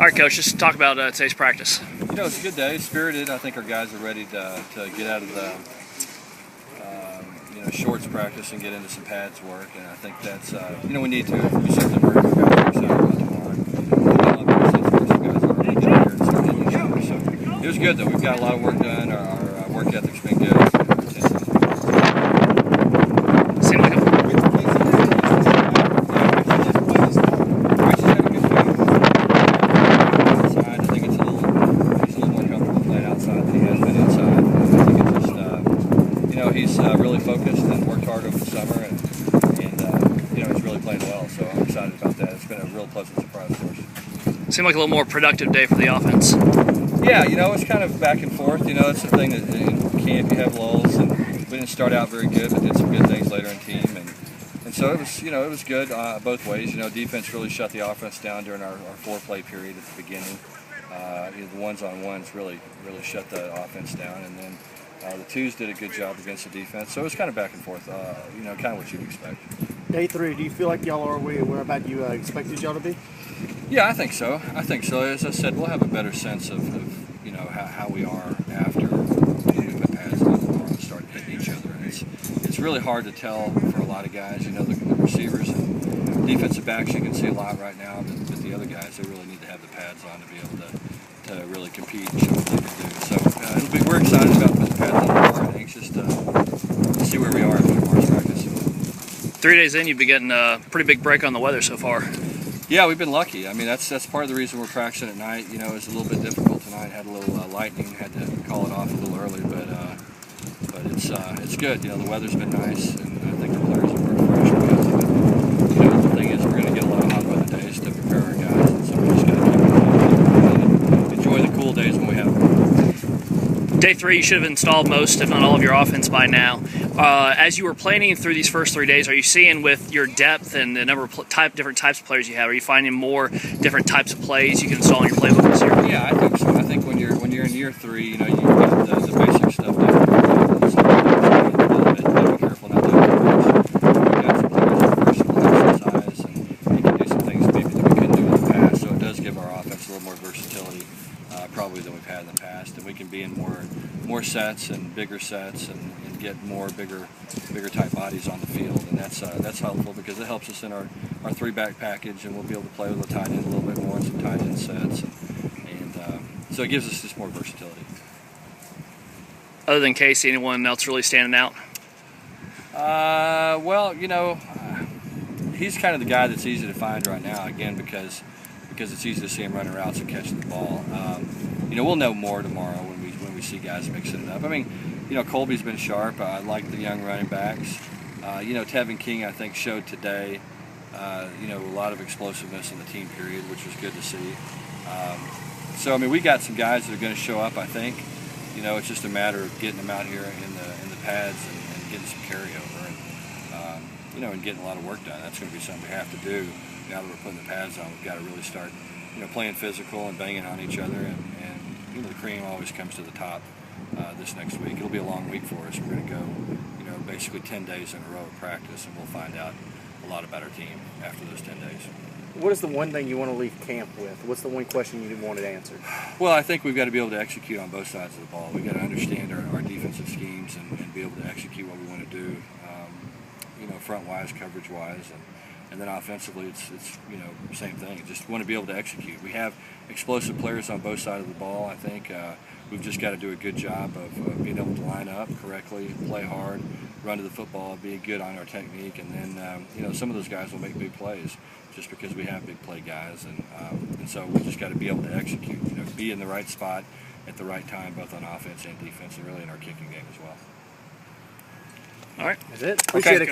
right, Coach, just talk about today's practice. You know, it's a good day, spirited. I think our guys are ready to get out of the shorts practice and get into some pads work, and I think that's we need to. We set the work guys are excited about tomorrow. So it was good though. We've got a lot of work done. Our work ethic's been good. Seemed like he's really focused and worked hard over the summer, and he's really playing well. So I'm excited about that. It's been a real pleasant surprise for us. Seemed like a little more productive day for the offense. Yeah, it's kind of back and forth. That's the thing that in camp you have lulls, and we didn't start out very good, but did some good things later in team, and so it was it was good both ways. Defense really shut the offense down during our four-play period at the beginning. The ones-on-ones really shut the offense down, and then the twos did a good job against the defense. So it was kind of back and forth, kind of what you'd expect. Day 3, do you feel like y'all are where about you expected y'all to be? Yeah, I think so. As I said, we'll have a better sense of how we are after we put pads on and start hitting each other. And it's really hard to tell for a lot of guys. The receivers and defensive backs, you can see a lot right now, but the other guys, they really need to have the pads on to be able to really compete and show what they can do. So we're excited about putting pads on tomorrow and anxious to see where we are after tomorrow's practice. 3 days in, you've been getting a pretty big break on the weather so far. Yeah, we've been lucky. I mean, that's part of the reason we're practicing at night. It's a little bit difficult tonight. Had a little lightning, had to call it off a little early, but it's good. The weather's been nice, and I think the players are more fresh because of it. The thing is, we're going to get a lot of hot weather days to prepare our guys, and so we just got to keep it and enjoy the cool days when we have them. Day 3, you should have installed most, if not all, of your offense by now. As you were planning through these first 3 days, are you seeing with your depth and the number of different types of players you have, are you finding more different types of plays you can install in your playbook this year? Yeah, I think so. I think when you're in year 3, you've got the basic stuff down. So a little bit be careful not to overreach. We've got some players with versatile exercise, and can do some things maybe that we couldn't do in the past. So it does give our offense a little more versatility. Probably than we've had in the past, and we can be in more sets and bigger sets and get more bigger type bodies on the field, and that's helpful because it helps us in our 3-back package, and we'll be able to play with the tight end a little bit more in some tight end sets, and so it gives us just more versatility. Other than Casey, anyone else really standing out? Well, he's kind of the guy that's easy to find right now, again because it's easy to see him running routes and catching the ball. We'll know more tomorrow when we see guys mixing it up. I mean, Colby's been sharp. I like the young running backs. Tevin King, I think, showed today, a lot of explosiveness in the team period, which was good to see. So, I mean, we got some guys that are going to show up, I think. It's just a matter of getting them out here in the pads and getting some carryover and getting a lot of work done. That's going to be something we have to do. Now that we're putting the pads on, we've got to really start, playing physical and banging on each other, and the cream always comes to the top this next week. It'll be a long week for us. We're going to go, basically 10 days in a row of practice, and we'll find out a lot about our team after those 10 days. What is the one thing you want to leave camp with? What's the one question you wanted answered? Well, I think we've got to be able to execute on both sides of the ball. We've got to understand our defensive schemes and be able to execute what we want to do, front-wise, coverage-wise, and then offensively, it's same thing. Just want to be able to execute. We have explosive players on both sides of the ball. I think we've just got to do a good job of being able to line up correctly, play hard, run to the football, be good on our technique, and then some of those guys will make big plays just because we have big play guys, and so we just got to be able to execute. Be in the right spot at the right time, both on offense and defense, and really in our kicking game as well. All right, that's it. Appreciate it.